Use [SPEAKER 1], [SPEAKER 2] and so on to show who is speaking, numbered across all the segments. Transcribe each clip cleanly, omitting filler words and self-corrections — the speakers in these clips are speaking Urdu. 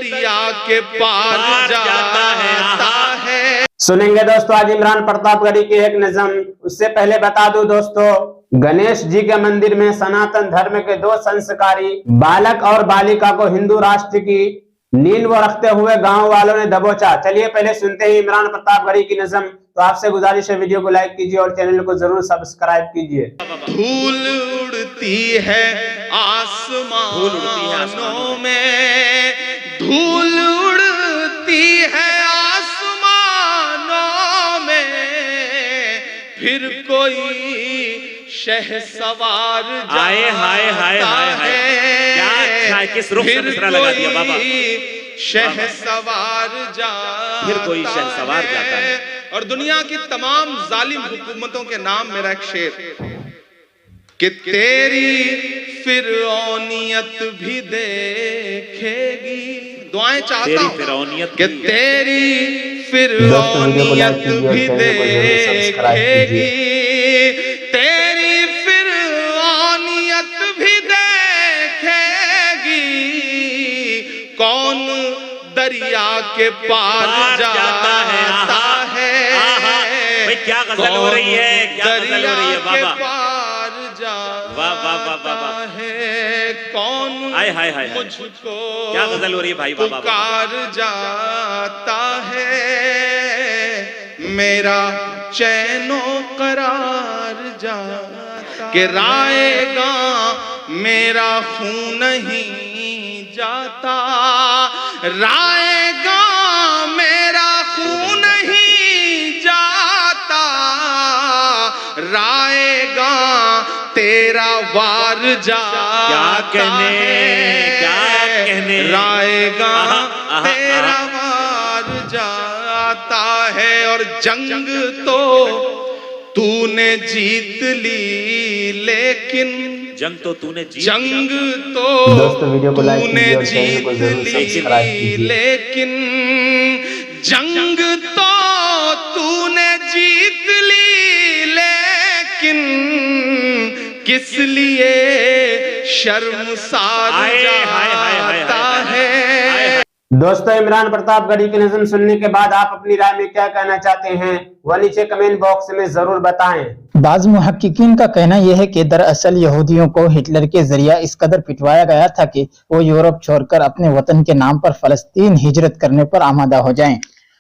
[SPEAKER 1] دریا کے پار جاتا ہے.
[SPEAKER 2] سنیں گے دوستو آج عمران پرتاپ گڑھی کی ایک نظم. اس سے پہلے بتا دوں دوستو، گنیش جی کے مندر میں سناتن دھرم کے دو سنسکاری بالک اور بالیکا کو ہندو راشٹر کی نیند وہ رکھتے ہوئے گاؤں والوں نے دبوچا. چلیے پہلے سنتے ہیں عمران پرتاپ گڑھی کی نظم. تو آپ سے گزارش ہے ویڈیو کو لائک کیجیے اور چینل کو ضرور سبسکرائب کیجیے.
[SPEAKER 1] دھول اڑتی ہے آسمانوں میں، دھول اڑتی ہے آسمانوں میں، پھر کوئی شہ سوار جاتا ہے،
[SPEAKER 3] کس رخ سے مصرع لگا دیا بابا.
[SPEAKER 1] شہ سوار جاتا
[SPEAKER 3] پھر کوئی شہ سوار جاتا ہے.
[SPEAKER 1] اور دنیا کی تمام ظالم حکومتوں کے نام میرا ایک شعر کہ تیری فرعونیت بھی دیکھے گی. دعائیں چاہتا ہوں کہ تیری فرعونیت بھی دیکھے گی، تیری فرعونیت بھی دیکھے گی. کون دریا کے پار جاتا ہے،
[SPEAKER 3] کیا غزل ہو رہی ہے، کیا غزل ہو رہی ہے بابا.
[SPEAKER 1] جاتا ہے کون مجھ کو
[SPEAKER 3] کیا غزل ہو رہی ہے بھائی بابا.
[SPEAKER 1] پکار جاتا ہے، میرا چین و قرار جاتا کہ رائے گاں میرا خون نہیں جاتا، رائے گاں میرا خون نہیں جاتا، رائے گاں تیرا وار جاتا ہے، رائے گاں تیرا وار جاتا ہے. اور جنگ تو نے جیت لی، لیکن
[SPEAKER 3] جنگ تو تو نے جیت
[SPEAKER 1] لی، لیکن جنگ تو نے جیت لی، لیکن کس لیے شرمسار جاتا ہے.
[SPEAKER 2] دوستو عمران پرتاپ گڑھی کی نظم سننے کے بعد آپ اپنی رائے میں کیا کہنا چاہتے ہیں وہ نیچے کمنٹ باکس میں ضرور بتائیں.
[SPEAKER 4] بعض محققین کا کہنا یہ ہے کہ دراصل یہودیوں کو ہٹلر کے ذریعہ اس قدر پٹوایا گیا تھا کہ وہ یورپ چھوڑ کر اپنے وطن کے نام پر فلسطین ہجرت کرنے پر آمادہ ہو جائیں،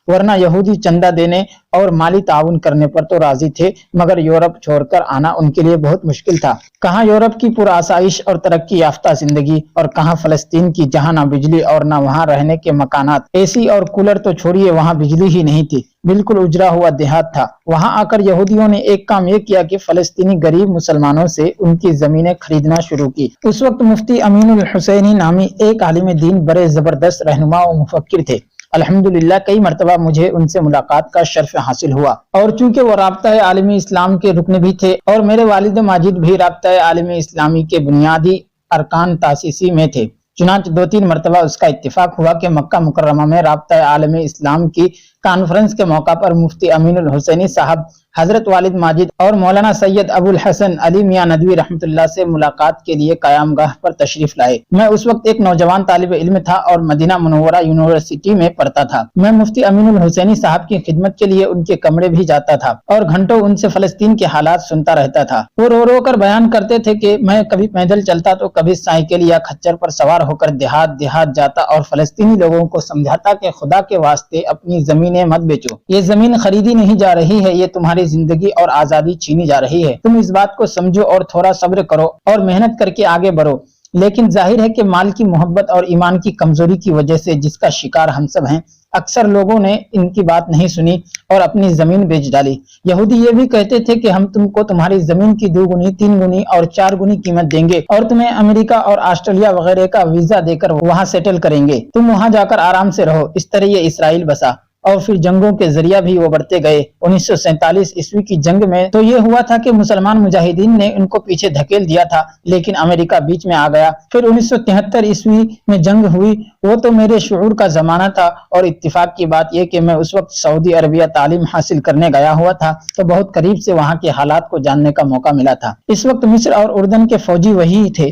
[SPEAKER 4] ورنہ یہودی چندہ دینے اور مالی تعاون کرنے پر تو راضی تھے، مگر یورپ چھوڑ کر آنا ان کے لیے بہت مشکل تھا. کہاں یورپ کی پرآسائش اور ترقی یافتہ زندگی، اور کہاں فلسطین کی جہاں نہ بجلی اور نہ وہاں رہنے کے مکانات. اے سی اور کولر تو چھوڑیے، وہاں بجلی ہی نہیں تھی، بالکل اجڑا ہوا دیہات تھا. وہاں آ کر یہودیوں نے ایک کام یہ کیا کہ فلسطینی غریب مسلمانوں سے ان کی زمینیں خریدنا شروع کی. اس وقت مفتی امین الحسینی نامی ایک عالم دین بڑے زبردست رہنما و مفکر تھے. الحمدللہ کئی مرتبہ مجھے ان سے ملاقات کا شرف حاصل ہوا، اور چونکہ وہ رابطہ عالمی اسلام کے رکن بھی تھے اور میرے والد ماجد بھی رابطہ عالمی اسلامی کے بنیادی ارکان تاسیسی میں تھے، چنانچہ 2-3 مرتبہ اس کا اتفاق ہوا کہ مکہ مکرمہ میں رابطہ عالمی اسلام کی کانفرنس کے موقع پر مفتی امین الحسینی صاحب حضرت والد ماجد اور مولانا سید ابو الحسن علی میاں ندوی رحمۃ اللہ سے ملاقات کے لیے قیام گاہ پر تشریف لائے. میں اس وقت ایک نوجوان طالب علم تھا اور مدینہ منورہ یونیورسٹی میں پڑھتا تھا. میں مفتی امین الحسینی صاحب کی خدمت کے لیے ان کے کمرے بھی جاتا تھا اور گھنٹوں ان سے فلسطین کے حالات سنتا رہتا تھا. وہ رو رو کر بیان کرتے تھے کہ میں کبھی پیدل چلتا تو کبھی سائیکل یا کھچر پر سوار ہو کر دیہات جاتا اور فلسطینی لوگوں کو سمجھاتا کہ خدا کے واسطے اپنی زمینیں مت بیچو، یہ زمین خریدی نہیں جا رہی ہے، یہ تمہاری زندگی اور آزادی چھینی جا رہی ہے. تم اس بات کو سمجھو اور تھوڑا صبر کرو اور محنت کر کے آگے بڑھو. لیکن ظاہر ہے کہ مال کی محبت اور ایمان کی کمزوری کی وجہ سے، جس کا شکار ہم سب ہیں، اکثر لوگوں نے ان کی بات نہیں سنی اور اپنی زمین بیچ ڈالی. یہودی یہ بھی کہتے تھے کہ ہم تم کو تمہاری زمین کی 2 گنی 3 گنی اور 4 گنی قیمت دیں گے اور تمہیں امریکہ اور آسٹریلیا وغیرہ کا ویزا دے کر وہاں سیٹل کریں گے، تم وہاں جا کر آرام سے رہو. اس طرح یہ اسرائیل بسا اور پھر جنگوں کے ذریعہ بھی وہ بڑھتے گئے. 1947 عیسوی کی جنگ میں تو یہ ہوا تھا کہ مسلمان مجاہدین نے ان کو پیچھے دھکیل دیا تھا، لیکن امریکہ بیچ میں آ گیا. پھر 1973 عیسوی میں جنگ ہوئی، وہ تو میرے شعور کا زمانہ تھا، اور اتفاق کی بات یہ کہ میں اس وقت سعودی عربیہ تعلیم حاصل کرنے گیا ہوا تھا، تو بہت قریب سے وہاں کے حالات کو جاننے کا موقع ملا تھا. اس وقت مصر اور اردن کے فوجی وہی تھے